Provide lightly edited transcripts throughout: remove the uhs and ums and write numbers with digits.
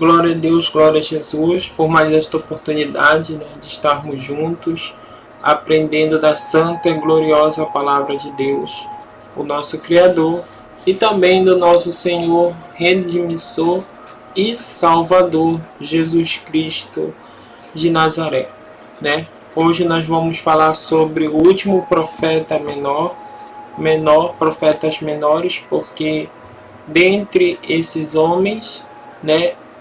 Glória a Deus, glória a Jesus, por mais esta oportunidade, de estarmos juntos, aprendendo da santa e gloriosa palavra de Deus, o nosso Criador, e também do nosso Senhor, Redimissor e Salvador, Jesus Cristo de Nazaré. Hoje nós vamos falar sobre o último profeta profetas menores, porque dentre esses homens,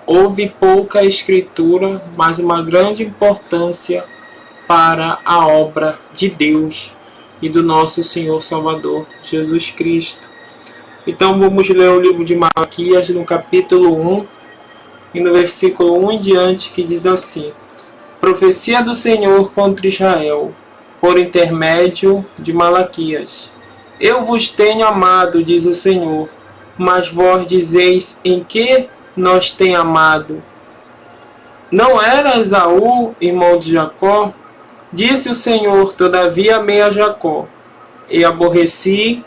houve pouca escritura, mas uma grande importância para a obra de Deus e do nosso Senhor Salvador, Jesus Cristo. Então vamos ler o livro de Malaquias, no capítulo 1, e no versículo 1 em diante, que diz assim: Profecia do Senhor contra Israel, por intermédio de Malaquias. Eu vos tenho amado, diz o Senhor, mas vós dizeis: em que nós tem amado? Não era Esaú, irmão de Jacó? Disse o Senhor: todavia amei a Jacó, e aborreci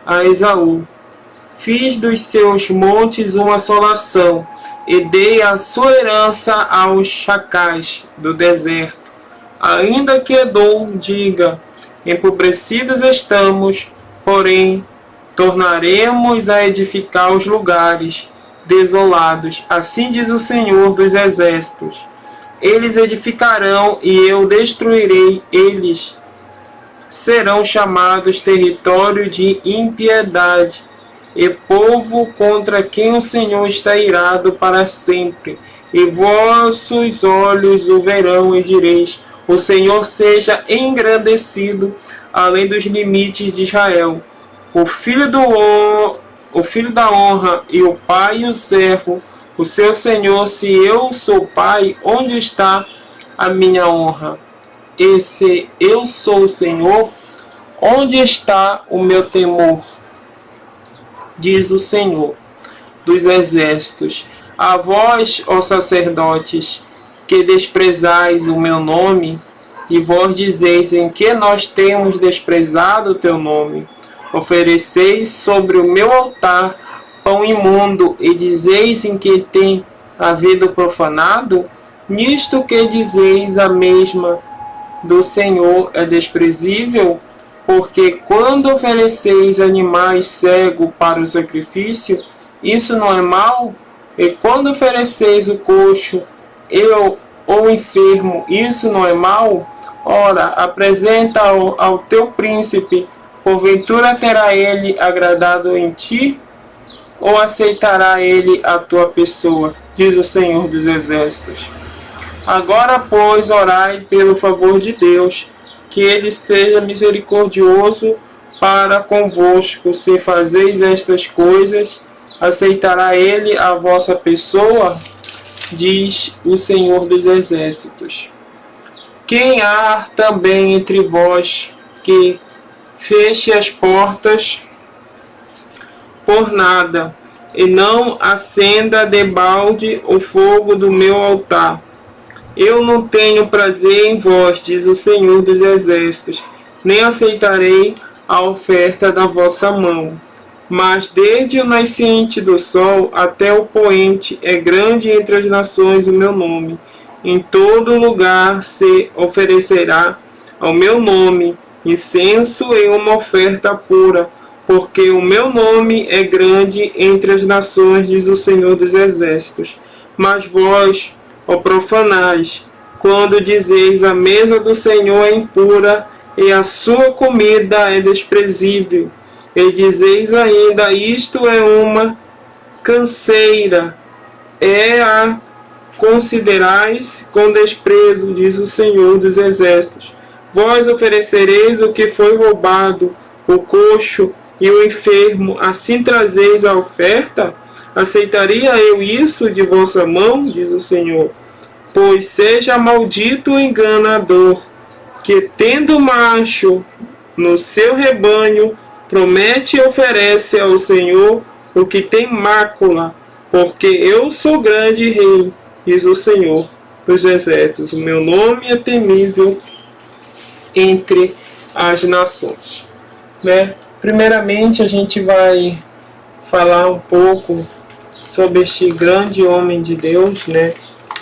a Esaú. Fiz dos seus montes uma assolação, e dei a sua herança aos chacais do deserto. Ainda que Edom diga: empobrecidos estamos, porém tornaremos a edificar os lugares desolados. Assim diz o Senhor dos Exércitos: eles edificarão e eu destruirei, eles serão chamados território de impiedade e povo contra quem o Senhor está irado para sempre. E vossos olhos o verão e direis: o Senhor seja engrandecido além dos limites de Israel. O filho da honra e o pai e o servo, o seu Senhor. Se eu sou pai, onde está a minha honra? E se eu sou o Senhor, onde está o meu temor? Diz o Senhor dos Exércitos: a vós, ó sacerdotes, que desprezais o meu nome, e vós dizeis: em que nós temos desprezado o teu nome? Ofereceis sobre o meu altar pão imundo, e dizeis: em que tem havido profanado? Nisto que dizeis a mesma do Senhor é desprezível, porque quando ofereceis animais cegos para o sacrifício, isso não é mal? E quando ofereceis o coxo ou enfermo, isso não é mal? Ora, apresenta ao teu príncipe. Porventura terá ele agradado em ti? Ou aceitará ele a tua pessoa? Diz o Senhor dos Exércitos. Agora, pois, orai pelo favor de Deus, que ele seja misericordioso para convosco. Se fazeis estas coisas, aceitará ele a vossa pessoa? Diz o Senhor dos Exércitos. Quem há também entre vós que feche as portas por nada, e não acenda debalde o fogo do meu altar? Eu não tenho prazer em vós, diz o Senhor dos Exércitos, nem aceitarei a oferta da vossa mão. Mas desde o nascente do sol até o poente é grande entre as nações o meu nome. Em todo lugar se oferecerá ao meu nome incenso e uma oferta pura, porque o meu nome é grande entre as nações, diz o Senhor dos Exércitos. Mas vós, ó profanais, quando dizeis: a mesa do Senhor é impura e a sua comida é desprezível, e dizeis ainda: isto é uma canseira, a considerais com desprezo, diz o Senhor dos Exércitos. Vós oferecereis o que foi roubado, o coxo e o enfermo, assim trazeis a oferta? Aceitaria eu isso de vossa mão, diz o Senhor? Pois seja maldito o enganador, que tendo macho no seu rebanho, promete e oferece ao Senhor o que tem mácula, porque eu sou grande rei, diz o Senhor dos Exércitos. O meu nome é temível entre as nações. Primeiramente, a gente vai falar um pouco sobre este grande homem de Deus, né,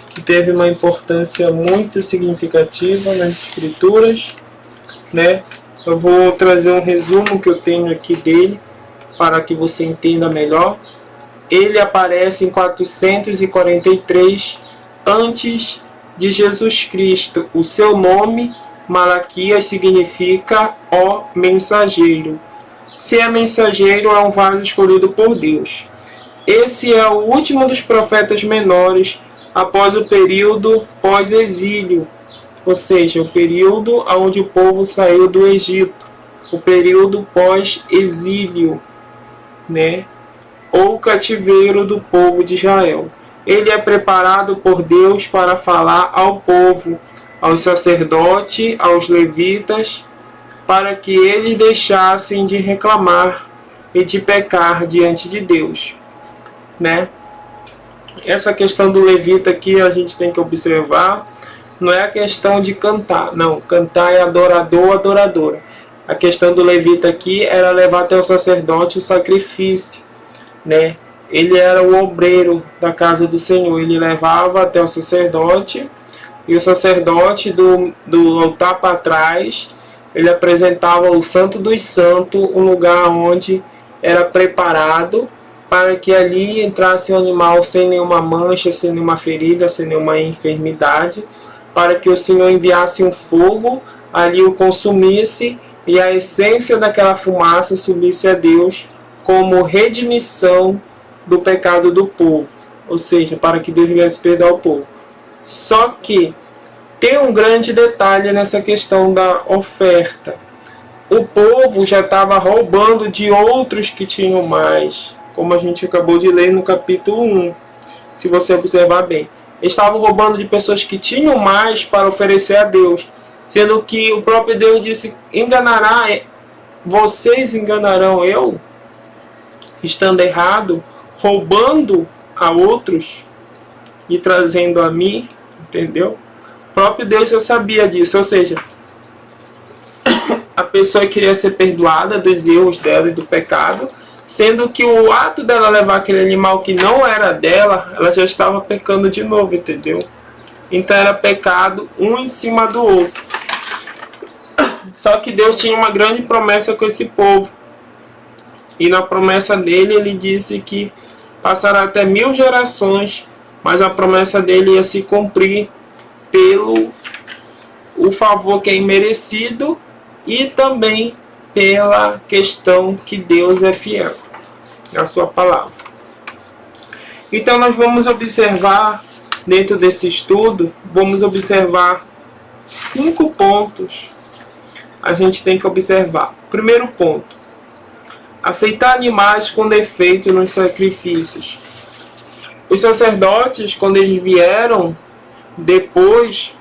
que teve uma importância muito significativa nas Escrituras, né. Eu vou trazer um resumo que eu tenho aqui dele, para que você entenda melhor. Ele aparece em 443 antes de Jesus Cristo. O seu nome, Malaquias, significa ó mensageiro. Se é mensageiro, é um vaso escolhido por Deus. Esse é o último dos profetas menores após o período pós-exílio, ou seja, o período onde o povo saiu do Egito, o período pós-exílio, né? Ou cativeiro do povo de Israel. Ele é preparado por Deus para falar ao povo, aos sacerdotes, aos levitas, para que eles deixassem de reclamar e de pecar diante de Deus, né? Essa questão do levita aqui a gente tem que observar, não é a questão de cantar, não, cantar é adorador, adoradora. A questão do levita aqui era levar até o sacerdote o sacrifício, né? Ele era o obreiro da casa do Senhor, ele levava até o sacerdote, e o sacerdote do altar para trás, ele apresentava o Santo dos Santos, um lugar onde era preparado para que ali entrasse um animal sem nenhuma mancha, sem nenhuma ferida, sem nenhuma enfermidade, para que o Senhor enviasse um fogo, ali o consumisse, e a essência daquela fumaça subisse a Deus como redimissão do pecado do povo, ou seja, para que Deus viesse perdoar o povo. Só que tem um grande detalhe nessa questão da oferta. O povo já estava roubando de outros que tinham mais, como a gente acabou de ler no capítulo 1, se você observar bem. Eles estavam roubando de pessoas que tinham mais para oferecer a Deus, sendo que o próprio Deus disse: vocês enganarão eu, estando errado, roubando a outros e trazendo a mim, entendeu? O próprio Deus já sabia disso, ou seja, a pessoa queria ser perdoada dos erros dela e do pecado, sendo que o ato dela levar aquele animal que não era dela, ela já estava pecando de novo, entendeu? Então era pecado um em cima do outro. Só que Deus tinha uma grande promessa com esse povo. E na promessa dele, ele disse que passará até 1000 gerações, mas a promessa dele ia se cumprir pelo o favor que é imerecido e também pela questão que Deus é fiel na sua palavra. Então nós vamos observar, dentro desse estudo, vamos observar 5 pontos. A gente tem que observar. Primeiro ponto: aceitar animais com defeito nos sacrifícios. Os sacerdotes, quando eles vieram depois,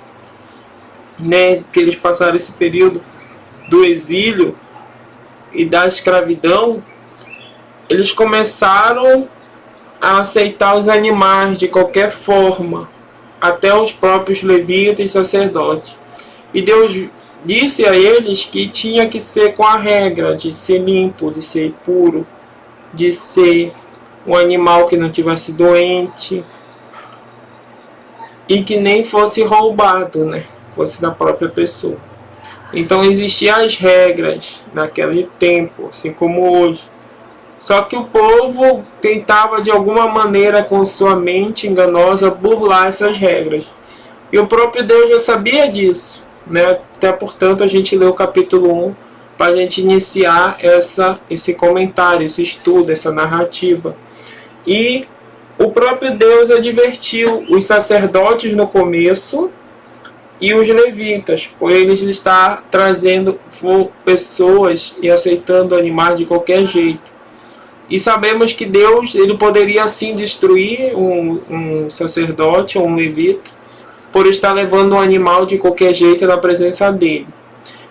né, que eles passaram esse período do exílio e da escravidão, eles começaram a aceitar os animais de qualquer forma, até os próprios levitas e sacerdotes. E Deus disse a eles que tinha que ser com a regra de ser limpo, de ser puro, de ser um animal que não tivesse doente e que nem fosse roubado, né? Fosse da própria pessoa. Então existiam as regras naquele tempo, assim como hoje. Só que o povo tentava de alguma maneira, com sua esse enganosa, burlar essas regras. E o próprio Deus já sabia disso, né? Até portanto a gente lê o capítulo 1 para a gente iniciar esse comentário, esse estudo, essa narrativa. E o próprio Deus advertiu os sacerdotes no começo e os levitas, por eles estar trazendo pessoas e aceitando animais de qualquer jeito. E sabemos que Deus, ele poderia sim destruir um sacerdote ou um levita por estar levando um animal de qualquer jeito na presença dele.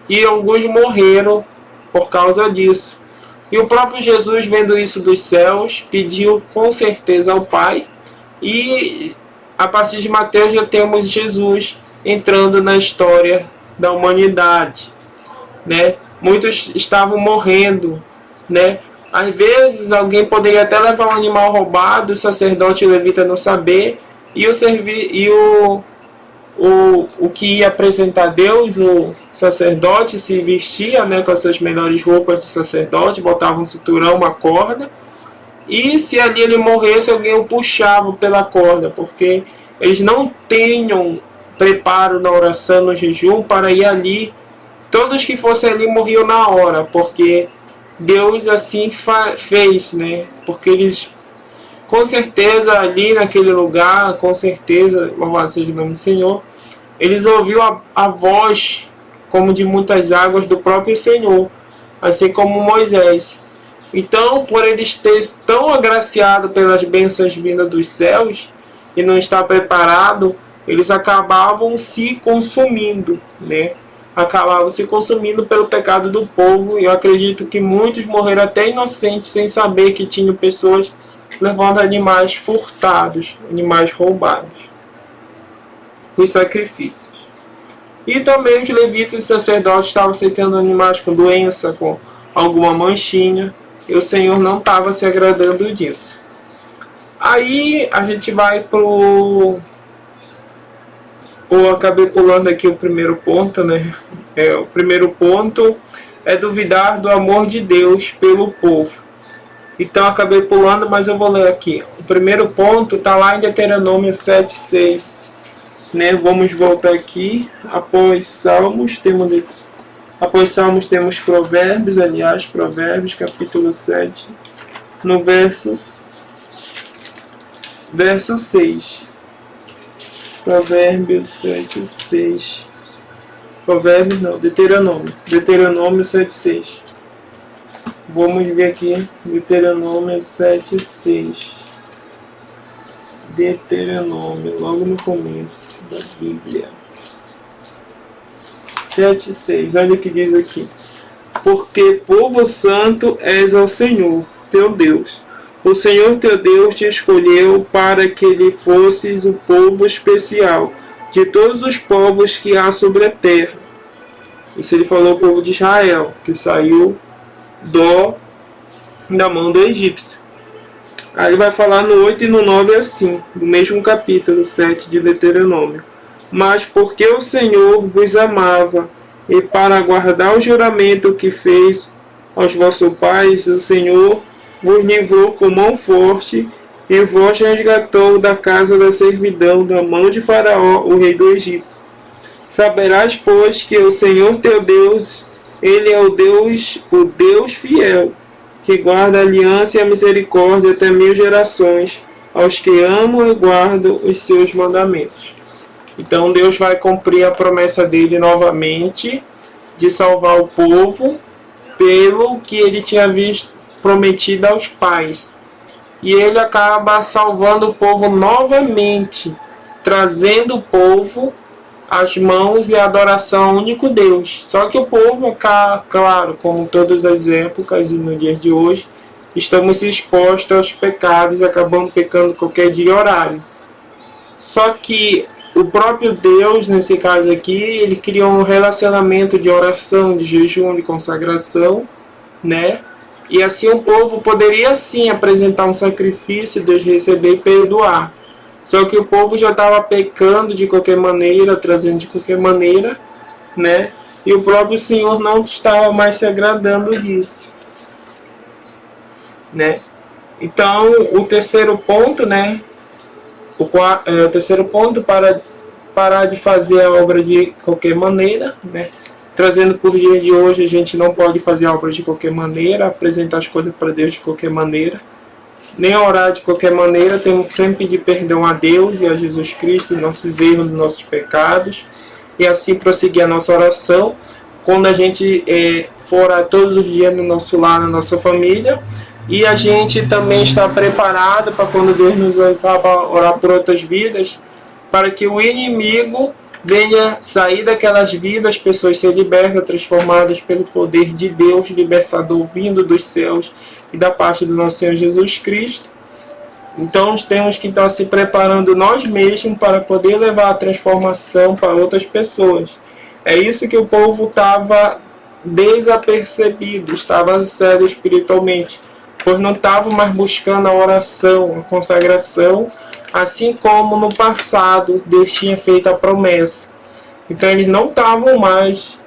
E alguns morreram por causa disso. E o próprio Jesus, vendo isso dos céus, pediu com certeza ao Pai. E a partir de Mateus já temos Jesus entrando na história da humanidade, né? Muitos estavam morrendo, né? Às vezes alguém poderia até levar um animal roubado, o sacerdote e o levita não saber, e o que ia apresentar a Deus, o sacerdote se vestia, né, com as suas melhores roupas de sacerdote, botava um cinturão, uma corda, e se ali ele morresse, alguém o puxava pela corda, porque eles não tinham preparo na oração, no jejum, para ir ali. Todos que fossem ali morriam na hora, porque Deus assim fez, né? Porque eles, com certeza, ali naquele lugar, com certeza, louvado seja o nome do Senhor, eles ouviram a voz, como de muitas águas, do próprio Senhor, assim como Moisés. Então, por eles terem tão agraciado pelas bênçãos vindas dos céus e não estar preparado, eles acabavam se consumindo, né? Acabavam se consumindo pelo pecado do povo. E eu acredito que muitos morreram até inocentes, sem saber que tinham pessoas levando animais furtados, animais roubados, por sacrifícios. E também os levitas e sacerdotes estavam aceitando animais com doença, com alguma manchinha, e o Senhor não estava se agradando disso. Aí a gente vai pro... Eu acabei pulando aqui o primeiro ponto, né? O primeiro ponto é duvidar do amor de Deus pelo povo. Então acabei pulando, mas eu vou ler aqui. O primeiro ponto está lá em Deuteronômio 7:6. Né? Vamos voltar aqui. Após Salmos temos Provérbios, aliás, Provérbios, capítulo 7, no verso 6. Provérbios 7:6. Provérbios não, Deuteronômio. Deuteronômio 7:6. Vamos ver aqui, Deuteronômio 7:6. Deuteronômio, logo no começo da Bíblia. 7:6, olha o que diz aqui. Porque povo santo és ao Senhor, teu Deus. O Senhor teu Deus te escolheu para que lhe fosses o povo especial de todos os povos que há sobre a terra. Isso ele falou ao povo de Israel, que saiu da mão do egípcio. Aí vai falar no 8 e no 9 assim, no mesmo capítulo 7 de Deuteronômio. Mas porque o Senhor vos amava, e para guardar o juramento que fez aos vossos pais, o Senhor vos livrou com mão forte, e vos resgatou da casa da servidão, da mão de Faraó, o rei do Egito. Saberás, pois, que o Senhor teu Deus, Ele é o Deus fiel, que guarda a aliança e a misericórdia até 1000 gerações, aos que amam e guardam os seus mandamentos. Então Deus vai cumprir a promessa dele novamente, de salvar o povo, pelo que ele tinha prometido aos pais. E ele acaba salvando o povo novamente, trazendo o povo às mãos e a adoração ao único Deus. Só que o povo, claro, como todas as épocas e no dia de hoje, estamos expostos aos pecados, acabamos pecando qualquer dia e horário. Só que o próprio Deus, nesse caso aqui, ele criou um relacionamento de oração, de jejum, de consagração, né? E assim o povo poderia sim apresentar um sacrifício, Deus receber e perdoar. Só que o povo já estava pecando de qualquer maneira, trazendo de qualquer maneira, né? E o próprio Senhor não estava mais se agradando disso, né? Então, o terceiro ponto, né? O terceiro ponto, para parar de fazer a obra de qualquer maneira, né? Trazendo por dia de hoje, a gente não pode fazer a obra de qualquer maneira, apresentar as coisas para Deus de qualquer maneira, nem orar de qualquer maneira. Temos que sempre pedir perdão a Deus e a Jesus Cristo dos nossos erros, dos nossos pecados, e assim prosseguir a nossa oração. Quando a gente for orar todos os dias no nosso lar, na nossa família, e a gente também está preparado para quando Deus nos usar para orar por outras vidas, para que o inimigo venha sair daquelas vidas, pessoas serem libertas, transformadas pelo poder de Deus, libertador vindo dos céus e da parte do nosso Senhor Jesus Cristo. Então temos que estar se preparando nós mesmos para poder levar a transformação para outras pessoas. É isso que o povo estava desapercebido, estava sério espiritualmente. pois não estavam mais buscando a oração, a consagração, assim como no passado Deus tinha feito a promessa. Então eles não estavam mais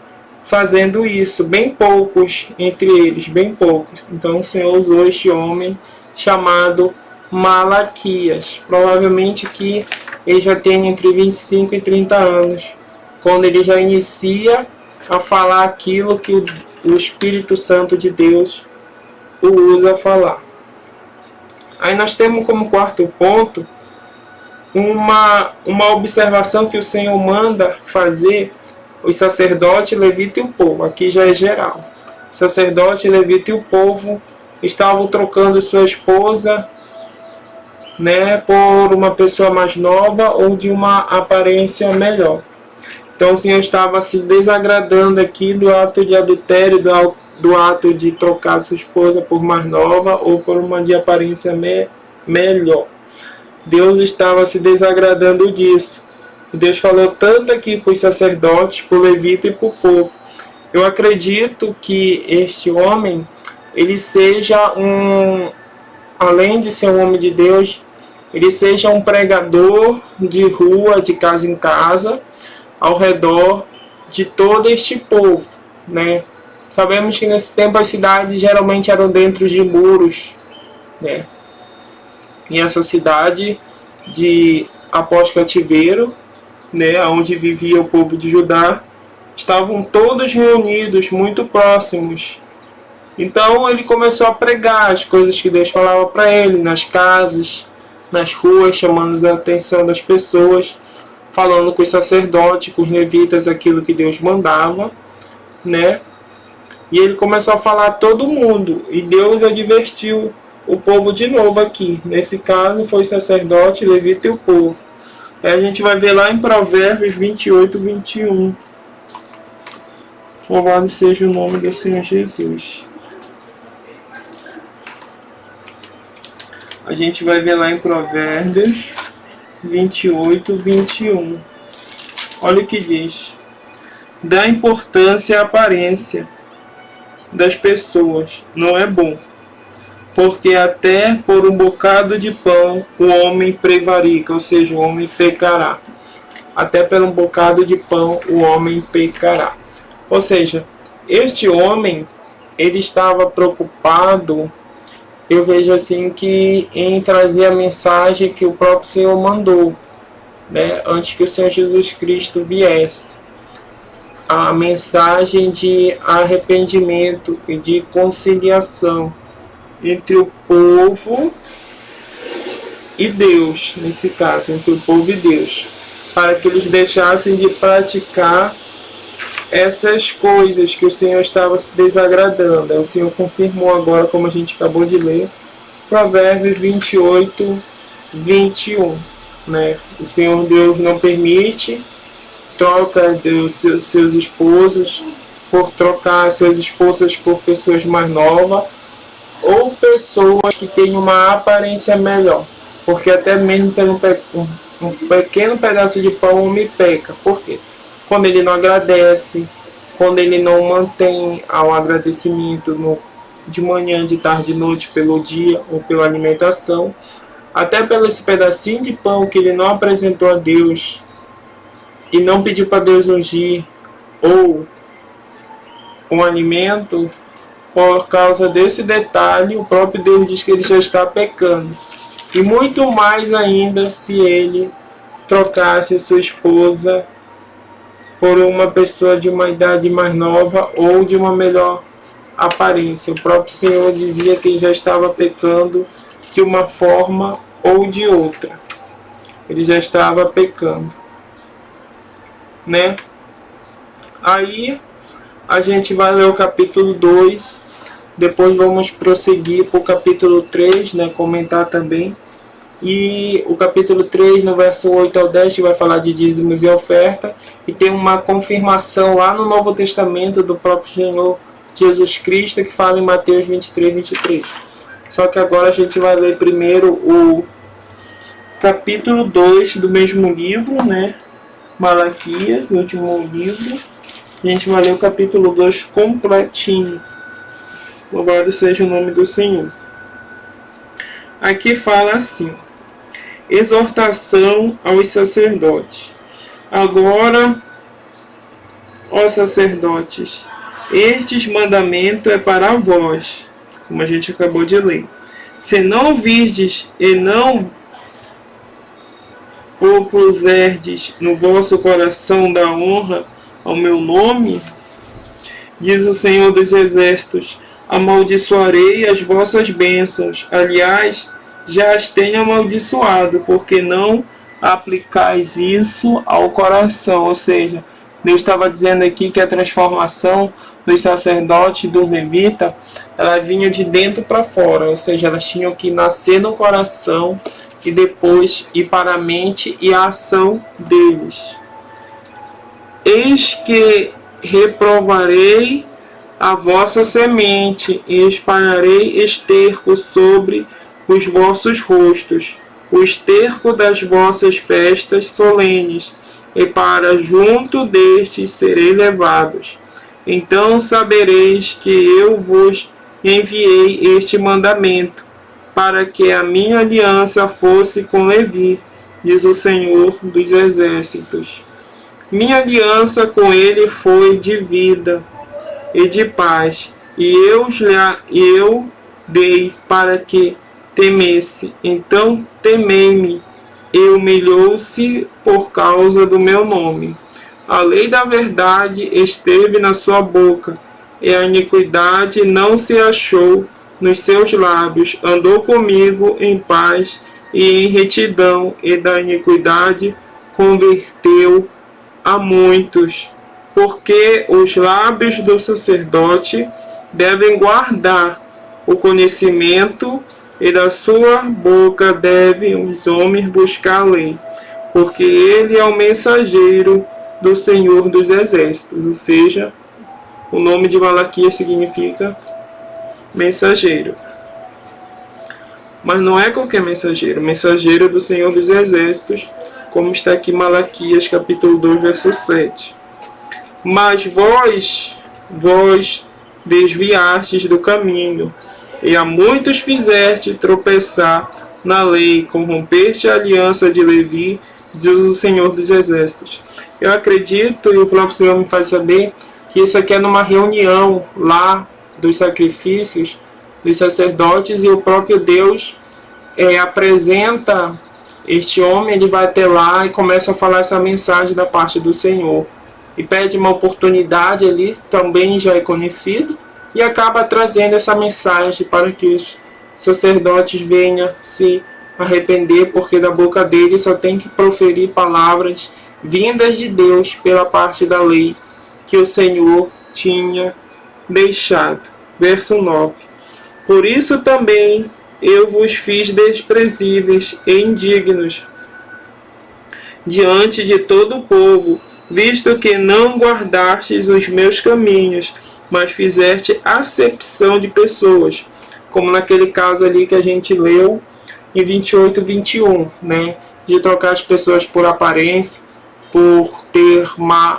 fazendo isso, bem poucos entre eles, bem poucos. Então o Senhor usou este homem chamado Malaquias, provavelmente que ele já tem entre 25 e 30 anos, quando ele já inicia a falar aquilo que o Espírito Santo de Deus o usa a falar. Aí nós temos como quarto ponto uma observação que o Senhor manda fazer os sacerdotes, levita e o povo. Aqui já é geral. Sacerdote, levita e o povo estavam trocando sua esposa, né, por uma pessoa mais nova ou de uma aparência melhor. Então o Senhor estava se desagradando aqui do ato de adultério, do ato de trocar sua esposa por mais nova ou por uma de aparência melhor. Deus estava se desagradando disso. Deus falou tanto aqui para os sacerdotes, para o levita e para o povo. Eu acredito que este homem, ele seja além de ser um homem de Deus, ele seja um pregador de rua, de casa em casa, ao redor de todo este povo, né? Sabemos que nesse tempo as cidades geralmente eram dentro de muros, né? E essa cidade após cativeiro, né, onde vivia o povo de Judá, estavam todos reunidos, muito próximos. Então ele começou a pregar as coisas que Deus falava para ele, nas casas, nas ruas, chamando a atenção das pessoas, falando com os sacerdotes, com os levitas, aquilo que Deus mandava, né? E ele começou a falar a todo mundo, e Deus advertiu o povo de novo aqui. Nesse caso foi o sacerdote, levita e o povo. Aí a gente vai ver lá em Provérbios 28, 21. Louvado seja o nome do Senhor Jesus. A gente vai ver lá em Provérbios 28, 21. Olha o que diz. Dá importância à aparência das pessoas. Não é bom. Porque até por um bocado de pão o homem prevarica, ou seja, o homem pecará. Até por um bocado de pão o homem pecará. Ou seja, este homem, ele estava preocupado, eu vejo assim, que em trazer a mensagem que o próprio Senhor mandou, né, antes que o Senhor Jesus Cristo viesse. A mensagem de arrependimento e de conciliação entre o povo e Deus, nesse caso, entre o povo e Deus, para que eles deixassem de praticar essas coisas que o Senhor estava se desagradando. O Senhor confirmou agora, como a gente acabou de ler, Provérbios 28, 21. Né? O Senhor Deus não permite troca dos seus esposos, por trocar suas esposas por pessoas mais novas, ou pessoas que têm uma aparência melhor, porque até mesmo pelo um pequeno pedaço de pão o homem peca. Por quê? Quando ele não agradece, quando ele não mantém ao agradecimento de manhã, de tarde, de noite, pelo dia ou pela alimentação, até pelo esse pedacinho de pão que ele não apresentou a Deus e não pediu para Deus ungir, ou um alimento. Por causa desse detalhe, o próprio Deus diz que ele já está pecando. E muito mais ainda se ele trocasse sua esposa por uma pessoa de uma idade mais nova ou de uma melhor aparência. O próprio Senhor dizia que ele já estava pecando de uma forma ou de outra. Ele já estava pecando, né? Aí a gente vai ler o capítulo 2, depois vamos prosseguir para o capítulo 3, né, comentar também. E o capítulo 3, no verso 8 ao 10, que vai falar de dízimos e oferta, e tem uma confirmação lá no Novo Testamento do próprio Senhor Jesus Cristo, que fala em Mateus 23, 23. Só que agora a gente vai ler primeiro o capítulo 2 do mesmo livro, né, Malaquias, o último livro. A gente vai ler o capítulo 2 completinho. Louvado seja o nome do Senhor. aqui fala assim: exortação aos sacerdotes. Agora, ó sacerdotes, estes mandamentos é para vós, como a gente acabou de ler. Se não ouvirdes e não propuserdes no vosso coração da honra ao meu nome, diz o Senhor dos Exércitos, amaldiçoarei as vossas bênçãos. Aliás, já as tenho amaldiçoado, porque não aplicais isso ao coração. Ou seja, Deus estava dizendo aqui que a transformação dos sacerdotes e do levita, ela vinha de dentro para fora, ou seja, elas tinham que nascer no coração e depois ir para a mente e a ação deles. Eis que reprovarei a vossa semente e espalharei esterco sobre os vossos rostos, o esterco das vossas festas solenes, e para junto destes serei levados. Então sabereis que eu vos enviei este mandamento, para que a minha aliança fosse com Levi, diz o Senhor dos Exércitos. Minha aliança com ele foi de vida e de paz, e eu dei para que temesse. Então temei-me e humilhou-se por causa do meu nome. A lei da verdade esteve na sua boca, e a iniquidade não se achou nos seus lábios. Andou comigo em paz e em retidão, e da iniquidade converteu a muitos. Porque os lábios do sacerdote devem guardar o conhecimento, e da sua boca devem os homens buscar a lei, porque ele é o mensageiro do Senhor dos Exércitos. Ou seja, o nome de Malaquias significa mensageiro. Mas não é qualquer mensageiro, mensageiro do Senhor dos Exércitos, como está aqui em Malaquias capítulo 2, verso 7. Mas vós desviastes do caminho, e a muitos fizeste tropeçar na lei, corrompeste a aliança de Levi, diz o Senhor dos Exércitos. Eu acredito, e o próprio Senhor me faz saber, que isso aqui é numa reunião lá dos sacrifícios dos sacerdotes, e o próprio Deus apresenta este homem, ele vai até lá e começa a falar essa mensagem da parte do Senhor. E pede uma oportunidade ali, também já é conhecido, e acaba trazendo essa mensagem para que os sacerdotes venham se arrepender, porque da boca dele só tem que proferir palavras vindas de Deus pela parte da lei que o Senhor tinha deixado. Verso 9. Por isso também eu vos fiz desprezíveis e indignos diante de todo o povo, visto que não guardastes os meus caminhos, mas fizeste acepção de pessoas, como naquele caso ali que a gente leu em 28, 21, né? De trocar as pessoas por aparência, por ter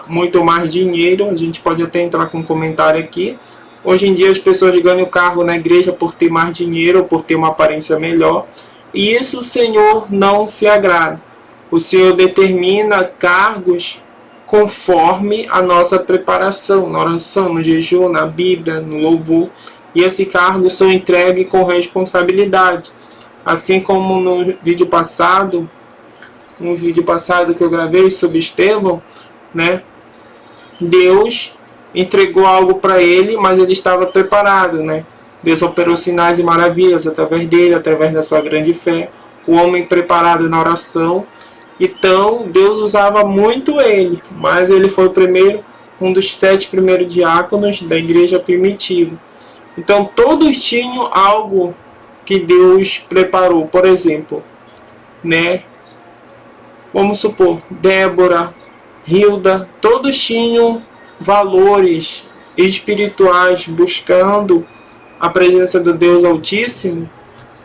muito mais dinheiro. A gente pode até entrar com um comentário aqui. Hoje em dia as pessoas ganham cargo na igreja por ter mais dinheiro, por ter uma aparência melhor. E isso o Senhor não se agrada. O Senhor determina cargos conforme a nossa preparação, na oração, no jejum, na Bíblia, no louvor. E esses cargos são entregues com responsabilidade. Assim como no vídeo passado que eu gravei sobre Estevão, né? Deus entregou algo para ele, mas ele estava preparado, né? Deus operou sinais e maravilhas através dele, através da sua grande fé. O homem preparado na oração. Então, Deus usava muito ele, mas ele foi um dos 7 primeiros diáconos da igreja primitiva. Então, todos tinham algo que Deus preparou. Por exemplo, né? Vamos supor, Débora, Hilda, todos tinham valores espirituais, buscando a presença do Deus Altíssimo,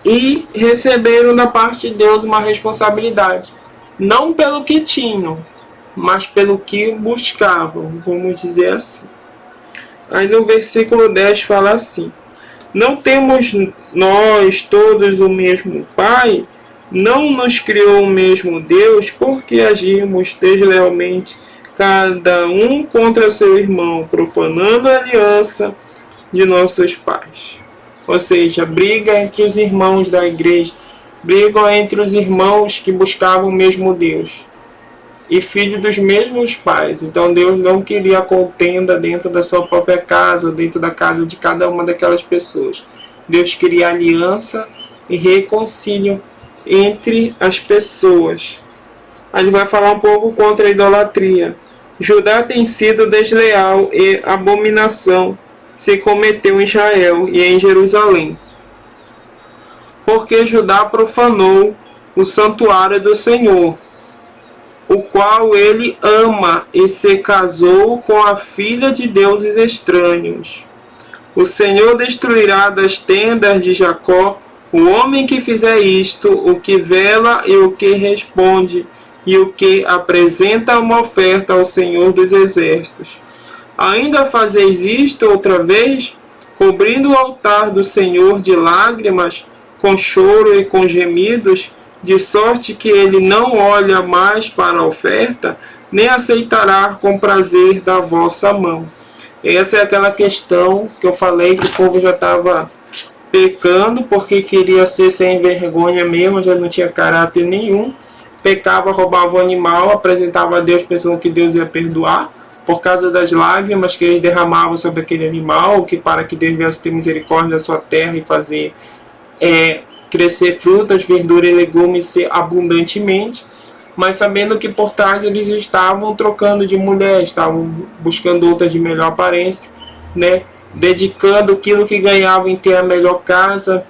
e receberam da parte de Deus uma responsabilidade. Não pelo que tinham, mas pelo que buscavam, vamos dizer assim. Aí no versículo 10 fala assim: Não temos nós todos o mesmo Pai? Não nos criou o mesmo Deus? Por que agimos deslealmente, cada um contra seu irmão, profanando a aliança de nossos pais? Ou seja, briga entre os irmãos da igreja, brigam entre os irmãos que buscavam o mesmo Deus e filhos dos mesmos pais. Então Deus não queria contenda dentro da sua própria casa, dentro da casa de cada uma daquelas pessoas. Deus queria aliança e reconcílio entre as pessoas. A gente vai falar um pouco contra a idolatria. Judá tem sido desleal e abominação se cometeu em Israel e em Jerusalém, porque Judá profanou o santuário do Senhor, o qual ele ama, e se casou com a filha de deuses estranhos. O Senhor destruirá das tendas de Jacó o homem que fizer isto, o que vela e o que responde, e o que apresenta uma oferta ao Senhor dos Exércitos. Ainda fazeis isto outra vez, cobrindo o altar do Senhor de lágrimas, com choro e com gemidos, de sorte que ele não olha mais para a oferta, nem aceitará com prazer da vossa mão. Essa é aquela questão que eu falei que o povo já estava pecando, porque queria ser sem vergonha mesmo, já não tinha caráter nenhum, pecava, roubava o animal, apresentava a Deus pensando que Deus ia perdoar, por causa das lágrimas que eles derramavam sobre aquele animal, que para que Deus viesse ter misericórdia da sua terra e fazer crescer frutas, verduras e legumes abundantemente, mas sabendo que por trás eles estavam trocando de mulher, estavam buscando outras de melhor aparência, né? Dedicando aquilo que ganhavam em ter a melhor casa,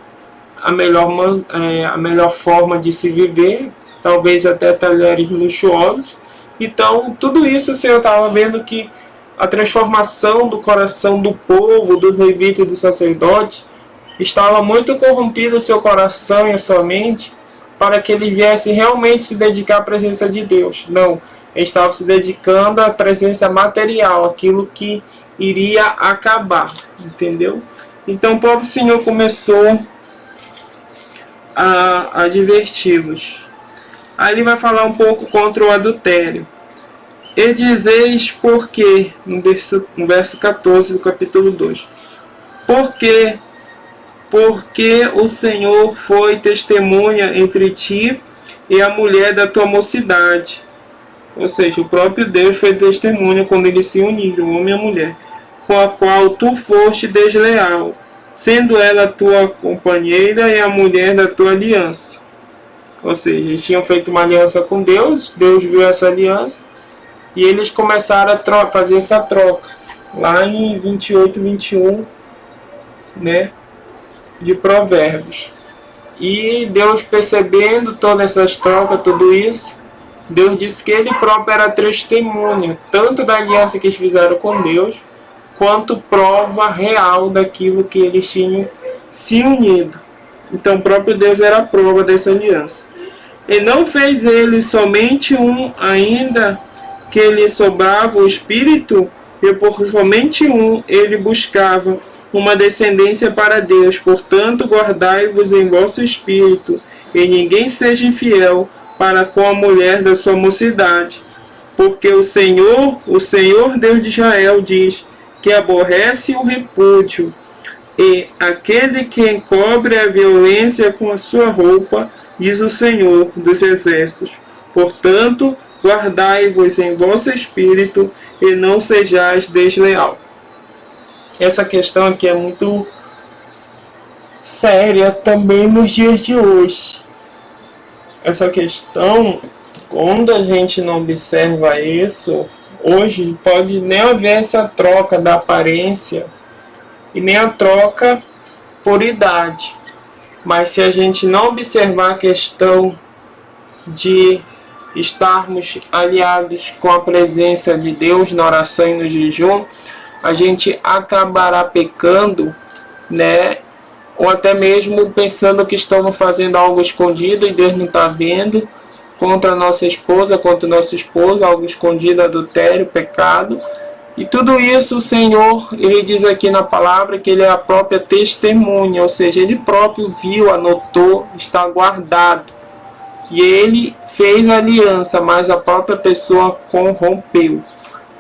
a melhor forma de se viver, talvez até talheres luxuosos. Então, tudo isso o Senhor estava vendo que a transformação do coração do povo, dos levitas e dos sacerdotes, estava muito corrompido o seu coração e a sua mente, para que eles viessem realmente se dedicar à presença de Deus. Não, eles estavam se dedicando à presença material, aquilo que iria acabar, entendeu? Então o próprio Senhor começou a adverti-los. Aí ele vai falar um pouco contra o adultério. E dizeis por quê, no verso 14 do capítulo 2. Porque o Senhor foi testemunha entre ti e a mulher da tua mocidade. Ou seja, o próprio Deus foi testemunha quando eles se uniram, o homem e a mulher, com a qual tu foste desleal, sendo ela tua companheira e a mulher da tua aliança. Ou seja, eles tinham feito uma aliança com Deus, Deus viu essa aliança, e eles começaram a fazer essa troca. Lá em 28, 21, né, de Provérbios. E Deus, percebendo todas essas trocas, tudo isso, Deus disse que ele próprio era testemunha, tanto da aliança que eles fizeram com Deus, quanto prova real daquilo que eles tinham se unido. Então o próprio Deus era a prova dessa aliança. E não fez ele somente um, ainda que lhe sobrava o espírito, e por somente um ele buscava uma descendência para Deus. Portanto, guardai-vos em vosso espírito, e ninguém seja infiel para com a mulher da sua mocidade. Porque o Senhor Deus de Israel, diz que aborrece o repúdio, e aquele que encobre a violência com a sua roupa, diz o Senhor dos Exércitos. Portanto, guardai-vos em vosso espírito, e não sejais desleal. Essa questão aqui é muito séria também nos dias de hoje. Essa questão, quando a gente não observa isso, hoje pode nem haver essa troca da aparência e nem a troca por idade. Mas se a gente não observar a questão de estarmos aliados com a presença de Deus na oração e no jejum, a gente acabará pecando, né? Ou até mesmo pensando que estamos fazendo algo escondido e Deus não está vendo, contra a nossa esposa, contra o nosso esposo, algo escondido, adultério, pecado, E tudo isso o Senhor, ele diz aqui na palavra que ele é a própria testemunha, ou seja, ele próprio viu, anotou, está guardado. E ele fez a aliança, mas a própria pessoa corrompeu.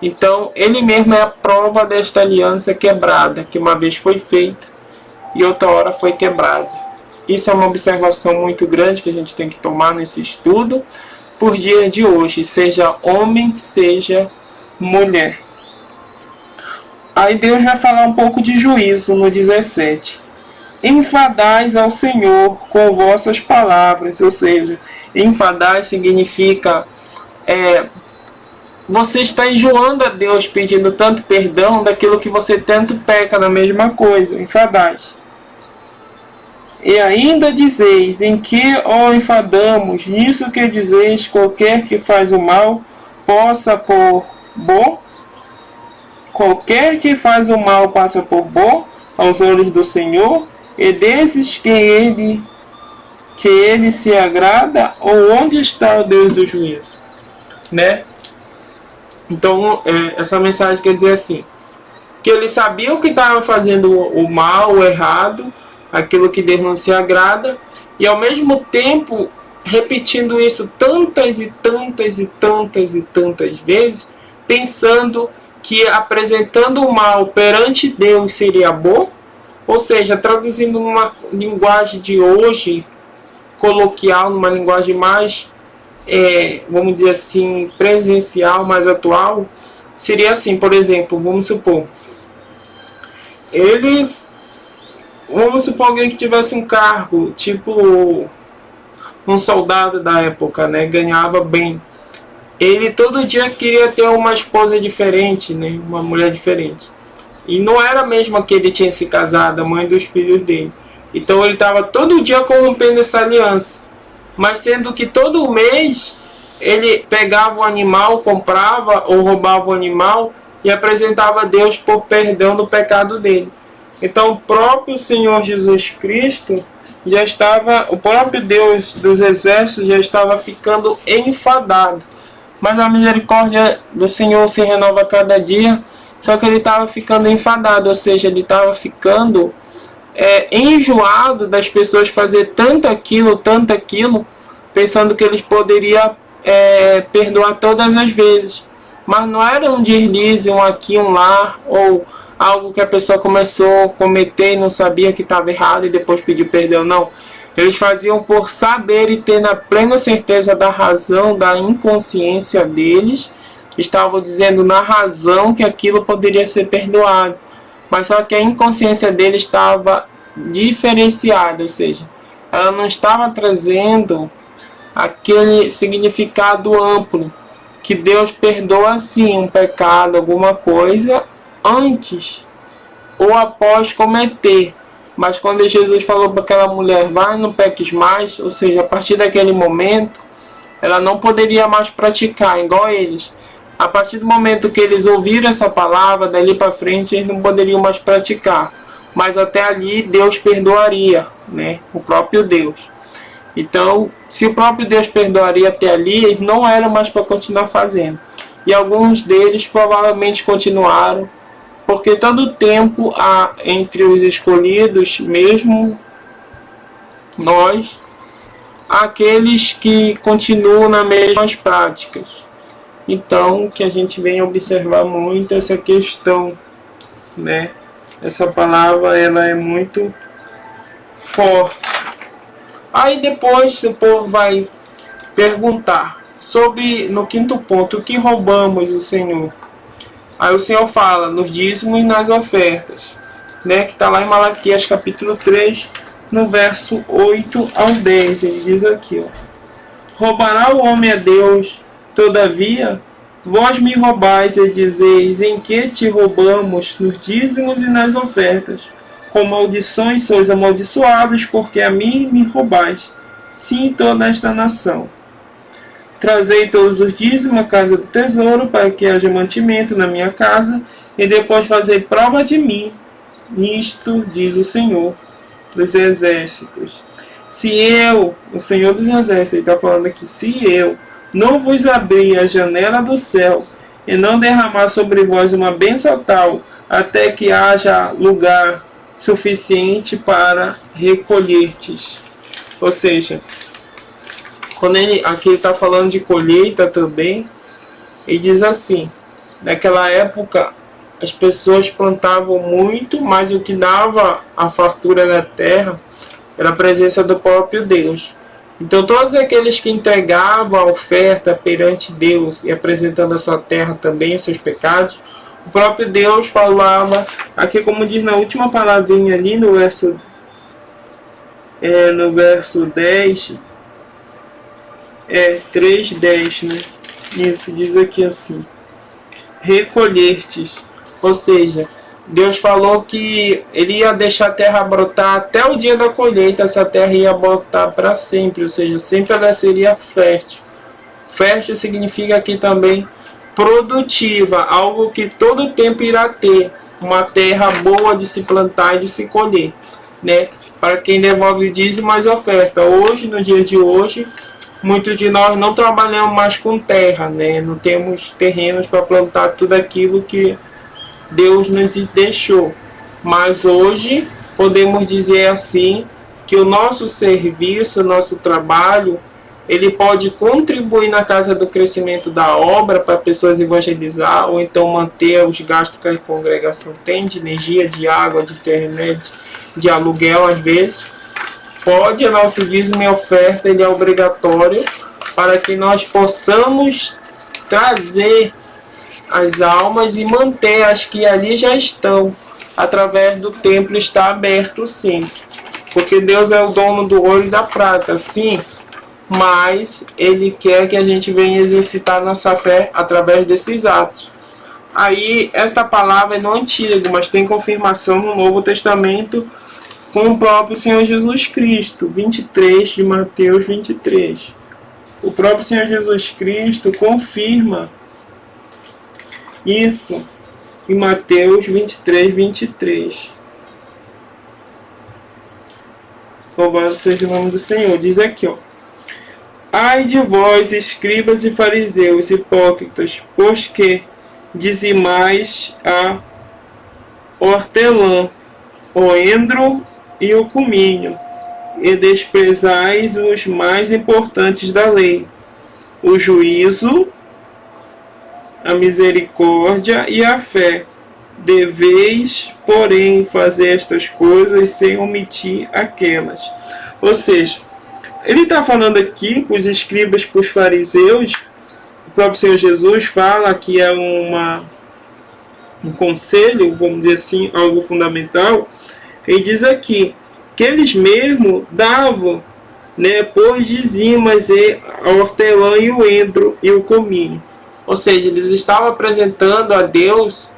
Então, ele mesmo é a prova desta aliança quebrada, que uma vez foi feita e outra hora foi quebrada. Isso é uma observação muito grande que a gente tem que tomar nesse estudo por dia de hoje, seja homem, seja mulher. Aí Deus vai falar um pouco de juízo no 17. Enfadais ao Senhor com vossas palavras, ou seja, enfadar significa você está enjoando a Deus, pedindo tanto perdão daquilo que você tanto peca na mesma coisa, enfadais. E ainda dizeis, em que enfadamos, nisso que dizeis, qualquer que faz o mal, possa por bom? Qualquer que faz o mal passa por bom aos olhos do Senhor, e desses que ele se agrada, ou onde está o Deus do juízo? Né? Então, essa mensagem quer dizer assim, que eles sabiam que estavam fazendo o mal, o errado, aquilo que Deus não se agrada, e ao mesmo tempo, repetindo isso tantas e tantas e tantas e tantas vezes, pensando que apresentando o mal perante Deus seria bom, ou seja, traduzindo uma linguagem de hoje, coloquial, numa linguagem mais, vamos dizer assim, presencial, mais atual, seria assim, por exemplo, vamos supor alguém que tivesse um cargo, tipo um soldado da época, né, ganhava bem. Ele todo dia queria ter uma esposa diferente, né, uma mulher diferente. E não era a mesma que ele tinha se casado, a mãe dos filhos dele. Então ele estava todo dia corrompendo essa aliança. Mas sendo que todo mês ele pegava o animal, comprava ou roubava o animal e apresentava a Deus por perdão do pecado dele. Então o próprio Senhor Jesus Cristo já estava, o próprio Deus dos exércitos já estava ficando enfadado. Mas a misericórdia do Senhor se renova a cada dia, só que ele estava ficando enfadado, ou seja, ele estava ficando enjoado das pessoas fazer tanto aquilo, pensando que eles poderiam perdoar todas as vezes. Mas não era um deslize, um aqui, um lá, ou algo que a pessoa começou a cometer e não sabia que estava errado e depois pediu perdão, não. Eles faziam por saber e ter na plena certeza da razão, da inconsciência deles. Estavam dizendo na razão que aquilo poderia ser perdoado. Mas só que a inconsciência deles estava diferenciada, ou seja, ela não estava trazendo aquele significado amplo, que Deus perdoa sim um pecado, alguma coisa, antes ou após cometer. Mas quando Jesus falou para aquela mulher, vai, não peques mais, ou seja, a partir daquele momento, ela não poderia mais praticar, igual eles. A partir do momento que eles ouviram essa palavra, dali para frente, eles não poderiam mais praticar. Mas até ali, Deus perdoaria, né? O próprio Deus. Então, se o próprio Deus perdoaria até ali, eles não eram mais para continuar fazendo. E alguns deles provavelmente continuaram, porque todo o tempo há entre os escolhidos, mesmo nós, aqueles que continuam nas mesmas práticas. Então, que a gente venha observar muito essa questão, né? Essa palavra, ela é muito forte. Aí depois o povo vai perguntar sobre, no quinto ponto, o que roubamos do Senhor? Aí o Senhor fala nos dízimos e nas ofertas, né? Que está lá em Malaquias capítulo 3, no verso 8 ao 10. Ele diz aqui, ó: roubará o homem a Deus, todavia vós me roubais e dizeis, em que te roubamos? Nos dízimos e nas ofertas. Com maldições sois amaldiçoados, porque a mim me roubais, sim, toda esta nação. Trazei todos os dízimos à casa do tesouro, para que haja mantimento na minha casa, e depois fazei prova de mim. Nisto diz o Senhor dos exércitos. Se eu, o Senhor dos exércitos, ele está falando aqui, se eu não vos abrir a janela do céu e não derramar sobre vós uma bênção tal, até que haja lugar suficiente para recolher-te. Ou seja, quando ele aqui está falando de colheita também, ele diz assim: naquela época as pessoas plantavam muito, mas o que dava a fartura na terra era a presença do próprio Deus. Então todos aqueles que entregavam a oferta perante Deus e apresentando a sua terra também, seus pecados, o próprio Deus falava, aqui como diz na última palavrinha ali no verso 10, 3:10, né? Isso, diz aqui assim: recolher-te. Ou seja, Deus falou que ele ia deixar a terra brotar até o dia da colheita. Essa terra ia brotar para sempre, ou seja, sempre ela seria fértil. Fértil significa aqui também produtiva, algo que todo tempo irá ter, uma terra boa de se plantar e de se colher, né? Para quem devolve dízimo mais oferta. Hoje, no dia de hoje, muitos de nós não trabalhamos mais com terra, né? Não temos terrenos para plantar tudo aquilo que Deus nos deixou. Mas hoje podemos dizer assim que o nosso serviço, o nosso trabalho, ele pode contribuir na casa do crescimento da obra para pessoas evangelizar, ou então manter os gastos que a congregação tem de energia, de água, de internet, de aluguel às vezes. Pode, o nosso dízimo e oferta, ele é obrigatório para que nós possamos trazer as almas e manter as que ali já estão, através do templo estar aberto sempre. Porque Deus é o dono do ouro e da prata, sim, mas Ele quer que a gente venha exercitar nossa fé através desses atos. Aí, esta palavra é no Antigo, mas tem confirmação no Novo Testamento com o próprio Senhor Jesus Cristo, 23 de Mateus 23. O próprio Senhor Jesus Cristo confirma isso em Mateus 23, 23. Louvado seja o nome do Senhor. Diz aqui, ó: ai de vós, escribas e fariseus, hipócritas, pois que dizimais a hortelã, o endro e o cominho, e desprezais os mais importantes da lei, o juízo, a misericórdia e a fé. Deveis, porém, fazer estas coisas sem omitir aquelas. Ou seja, ele está falando aqui para os escribas, para os fariseus. O próprio Senhor Jesus fala que é um conselho, vamos dizer assim, algo fundamental. Ele diz aqui que eles mesmo davam, né, por dizimas a hortelã e o endro e o cominho. Ou seja, eles estavam apresentando a Deus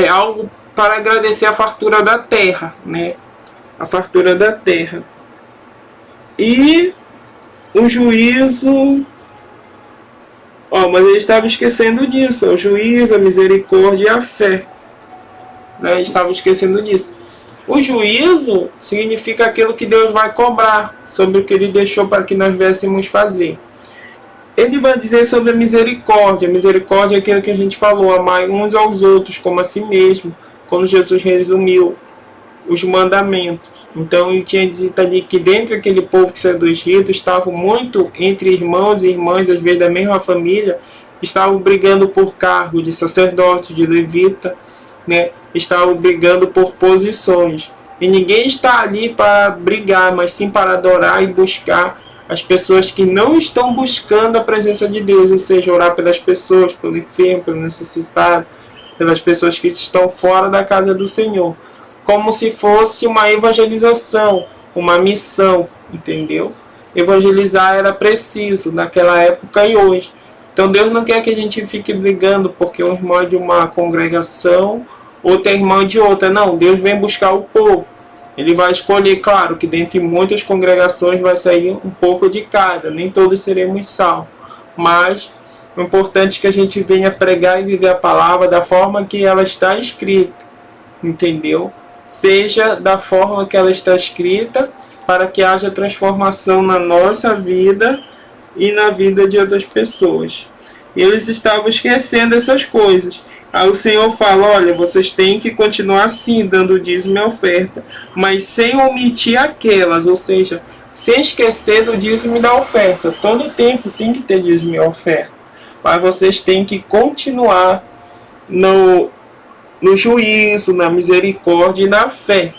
algo para agradecer a fartura da terra, né? A fartura da terra. E o juízo, mas eles estavam esquecendo disso, o juízo, a misericórdia e a fé, né? Eles estavam esquecendo disso. O juízo significa aquilo que Deus vai cobrar sobre o que Ele deixou para que nós viéssemos fazer. Ele vai dizer sobre a misericórdia. A misericórdia é aquilo que a gente falou, amar uns aos outros como a si mesmo, quando Jesus resumiu os mandamentos. Então ele tinha dito ali que dentro daquele povo que saiu do Egito, estavam muito entre irmãos e irmãs, às vezes da mesma família, estavam brigando por cargo de sacerdote, de levita, né? Estavam brigando por posições. E ninguém está ali para brigar, mas sim para adorar e buscar as pessoas que não estão buscando a presença de Deus, ou seja, orar pelas pessoas, pelo enfermo, pelo necessitado, pelas pessoas que estão fora da casa do Senhor, como se fosse uma evangelização, uma missão, entendeu? Evangelizar era preciso naquela época e hoje. Então Deus não quer que a gente fique brigando porque um irmão é de uma congregação, outro é irmão de outra. Não, Deus vem buscar o povo. Ele vai escolher, claro, que dentre muitas congregações vai sair um pouco de cada. Nem todos seremos salvos. Mas o importante é que a gente venha pregar e viver a palavra da forma que ela está escrita. Entendeu? Seja da forma que ela está escrita, para que haja transformação na nossa vida e na vida de outras pessoas. E eles estavam esquecendo essas coisas. Aí o Senhor fala, olha, vocês têm que continuar assim, dando dízimo e oferta, mas sem omitir aquelas, ou seja, sem esquecer do dízimo e da oferta. Todo tempo tem que ter dízimo e oferta. Mas vocês têm que continuar no juízo, na misericórdia e na fé.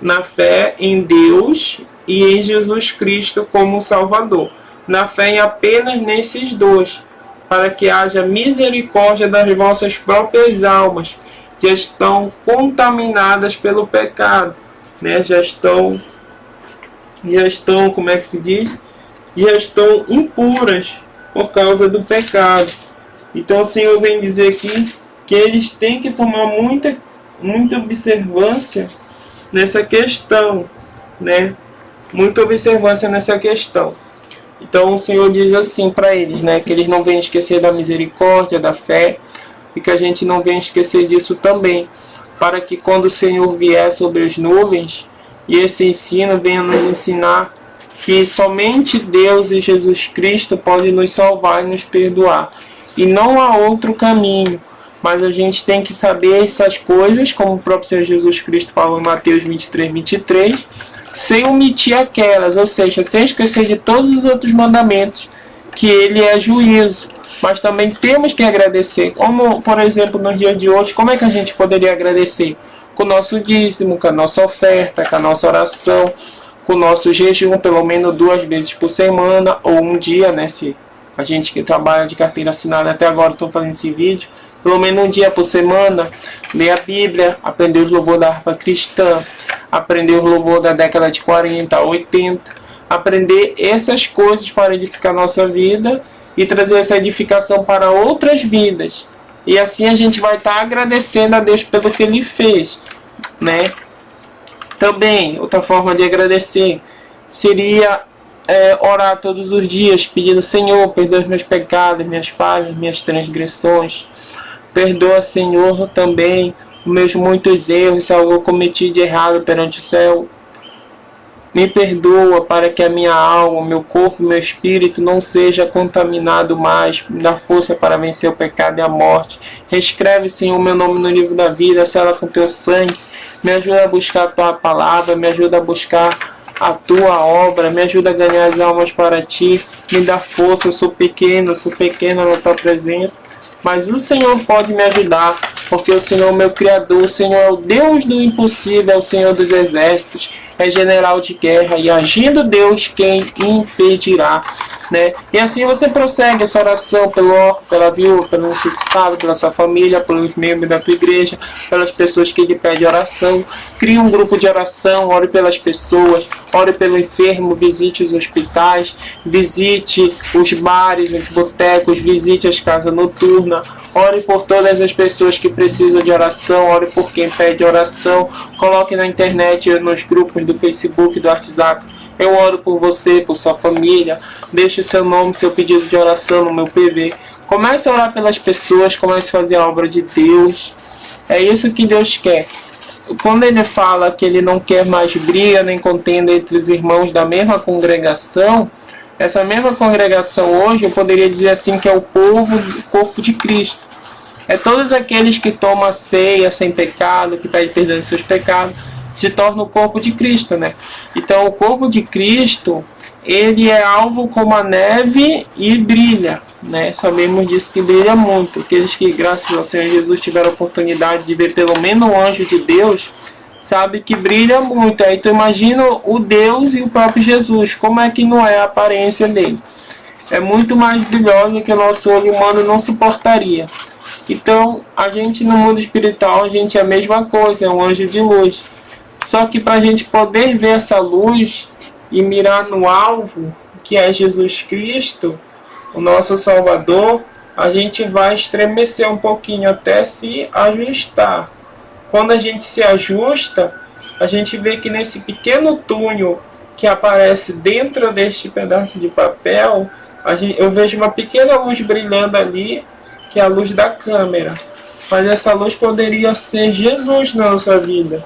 Na fé em Deus e em Jesus Cristo como Salvador. Na fé em apenas nesses dois, para que haja misericórdia das vossas próprias almas, que estão contaminadas pelo pecado, né? Já estão, como é que se diz? Já estão impuras por causa do pecado. Então o Senhor vem dizer aqui que eles têm que tomar muita observância nessa questão, né? Muita observância nessa questão. Então o Senhor diz assim para eles, né? Que eles não venham esquecer da misericórdia, da fé, e que a gente não venha esquecer disso também, para que quando o Senhor vier sobre as nuvens, e esse ensino venha nos ensinar que somente Deus e Jesus Cristo podem nos salvar e nos perdoar. E não há outro caminho. Mas a gente tem que saber essas coisas, como o próprio Senhor Jesus Cristo falou em Mateus 23, 23, sem omitir aquelas, ou seja, sem esquecer de todos os outros mandamentos, que ele é juízo. Mas também temos que agradecer, como, por exemplo, no dia de hoje, como é que a gente poderia agradecer? Com o nosso dízimo, com a nossa oferta, com a nossa oração, com o nosso jejum, pelo menos 2 vezes por semana, ou um dia, né? Se a gente que trabalha de carteira assinada até agora, estou fazendo esse vídeo, pelo menos um dia por semana, ler a Bíblia, aprender os louvores da harpa cristã, aprender os louvores da década de 40, 80, aprender essas coisas para edificar nossa vida e trazer essa edificação para outras vidas. E assim a gente vai estar agradecendo a Deus pelo que Ele fez, né? Também, outra forma de agradecer seria orar todos os dias, pedindo, Senhor, perdoa os meus pecados, minhas falhas, minhas transgressões. Perdoa, Senhor, também os meus muitos erros, se algo cometi de errado perante o céu. Me perdoa para que a minha alma, meu corpo, meu espírito não seja contaminado mais. Me dá força para vencer o pecado e a morte. Reescreve, Senhor, meu nome no livro da vida, sela com teu sangue. Me ajuda a buscar a tua palavra, me ajuda a buscar a tua obra, me ajuda a ganhar as almas para ti. Me dá força, eu sou pequena na tua presença. Mas o Senhor pode me ajudar, porque o Senhor é o meu Criador, o Senhor é o Deus do impossível, é o Senhor dos exércitos, é general de guerra, e agindo Deus, quem impedirá? Né? E assim você prossegue essa oração pelo órfão, pela viúva, pelo necessitado, pela sua família, pelos membros da tua igreja, pelas pessoas que lhe pedem oração. Crie um grupo de oração, ore pelas pessoas, ore pelo enfermo, visite os hospitais, visite os bares, os botecos, visite as casas noturnas, ore por todas as pessoas que precisam de oração, ore por quem pede oração, coloque na internet, nos grupos do Facebook, do WhatsApp. Eu oro por você, por sua família. Deixe seu nome, seu pedido de oração no meu PV. Comece a orar pelas pessoas, comece a fazer a obra de Deus. É isso que Deus quer. Quando Ele fala que Ele não quer mais briga nem contenda entre os irmãos da mesma congregação, essa mesma congregação hoje, eu poderia dizer assim, que é o povo, o corpo de Cristo. É todos aqueles que tomam a ceia sem pecado, que pedem perdão dos seus pecados, se torna o corpo de Cristo, né? Então o corpo de Cristo, ele é alvo como a neve e brilha, né? Sabemos disso, que brilha muito. Aqueles que, graças ao Senhor Jesus, tiveram a oportunidade de ver pelo menos um anjo de Deus, sabe que brilha muito. Aí tu imagina o Deus e o próprio Jesus, como é que não é a aparência dele? É muito mais brilhosa que o nosso olho humano não suportaria. Então, a gente no mundo espiritual, a gente é a mesma coisa, é um anjo de luz. Só que para a gente poder ver essa luz e mirar no alvo, que é Jesus Cristo, o nosso Salvador, a gente vai estremecer um pouquinho até se ajustar. Quando a gente se ajusta, a gente vê que nesse pequeno túnel que aparece dentro deste pedaço de papel, eu vejo uma pequena luz brilhando ali, que é a luz da câmera. Mas essa luz poderia ser Jesus na nossa vida.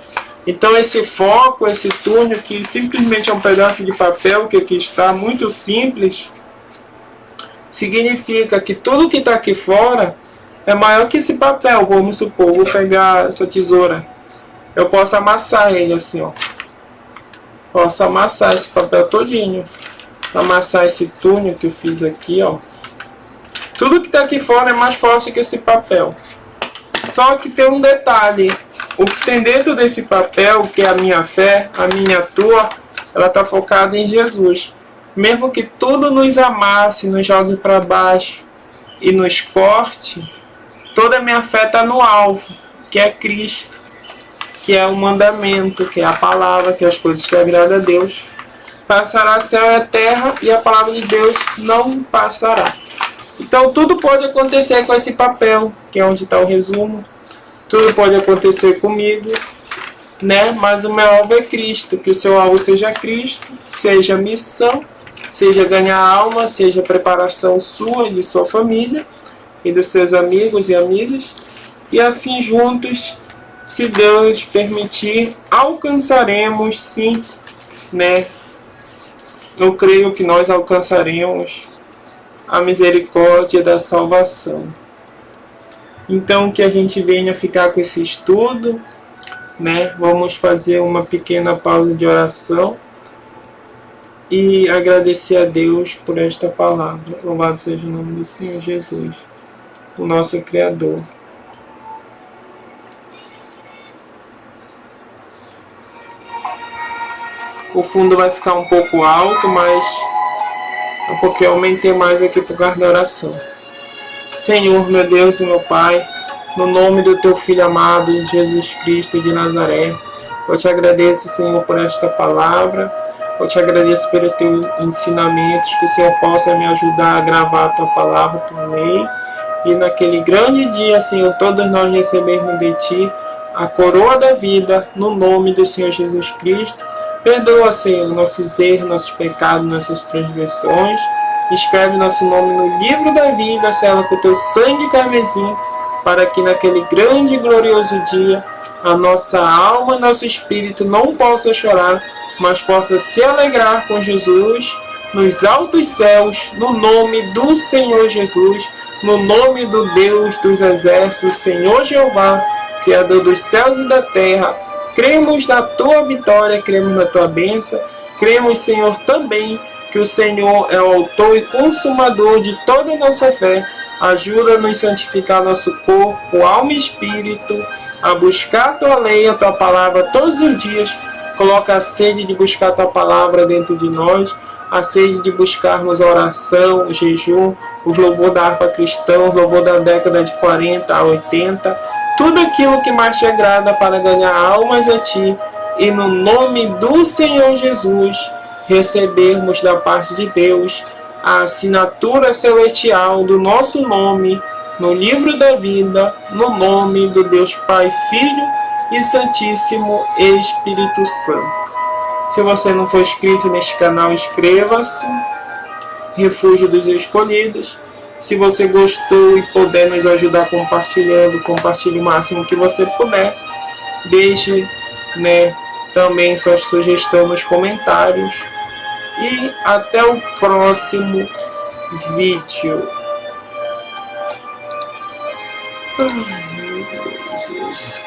Então esse foco, esse túnel, que simplesmente é um pedaço de papel, que aqui está muito simples, significa que tudo que está aqui fora é maior que esse papel. Vamos supor, vou pegar essa tesoura, eu posso amassar ele assim, ó. Posso amassar esse papel todinho, amassar esse túnel que eu fiz aqui, ó. Tudo que está aqui fora é mais forte que esse papel. Só que tem um detalhe. O que tem dentro desse papel, que é a minha fé, a minha tua, ela está focada em Jesus. Mesmo que tudo nos amasse, nos jogue para baixo e nos corte, toda a minha fé está no alvo, que é Cristo, que é o mandamento, que é a palavra, que é as coisas que agradam a Deus. Passará céu e terra e a palavra de Deus não passará. Então tudo pode acontecer com esse papel, que é onde está o resumo. Tudo pode acontecer comigo, né? Mas o meu alvo é Cristo. Que o seu alvo seja Cristo, seja missão, seja ganhar alma, seja preparação sua e de sua família e dos seus amigos e amigas. E assim juntos, se Deus permitir, alcançaremos sim, né? Eu creio que nós alcançaremos a misericórdia da salvação. Então que a gente venha ficar com esse estudo, né? Vamos fazer uma pequena pausa de oração e agradecer a Deus por esta palavra. Louvado seja o nome do Senhor Jesus, o nosso Criador. O fundo vai ficar um pouco alto, mas é porque eu aumentei mais aqui por causa da oração. Senhor, meu Deus e meu Pai, no nome do Teu Filho amado, Jesus Cristo de Nazaré, eu te agradeço, Senhor, por esta palavra, eu te agradeço pelos Teus ensinamentos, que o Senhor possa me ajudar a gravar a Tua palavra, a Tua lei, e naquele grande dia, Senhor, todos nós recebermos de Ti a coroa da vida, no nome do Senhor Jesus Cristo. Perdoa, Senhor, nossos erros, nossos pecados, nossas transgressões. Escreve nosso nome no livro da vida, sela com o teu sangue carmesim, para que naquele grande e glorioso dia a nossa alma e nosso espírito não possa chorar, mas possa se alegrar com Jesus nos altos céus, no nome do Senhor Jesus, no nome do Deus dos exércitos, Senhor Jeová, Criador dos céus e da terra. Cremos na tua vitória, cremos na tua bênção, cremos, Senhor, também que o Senhor é o autor e consumador de toda a nossa fé. Ajuda-nos a santificar nosso corpo, alma e espírito, a buscar a tua lei, a tua palavra todos os dias. Coloca a sede de buscar a tua palavra dentro de nós, a sede de buscarmos a oração, o jejum, o louvor da harpa cristã, o louvor da década de 40 a 80, tudo aquilo que mais te agrada para ganhar almas a ti, e no nome do Senhor Jesus, recebermos da parte de Deus a assinatura celestial do nosso nome no livro da vida, no nome do Deus Pai, Filho e Santíssimo Espírito Santo. Se você não for inscrito neste canal, inscreva-se. Refúgio dos Escolhidos. Se você gostou e puder nos ajudar compartilhando, compartilhe o máximo que você puder. Deixe, também sua sugestão nos comentários. E até o próximo vídeo. Ai, meu Deus.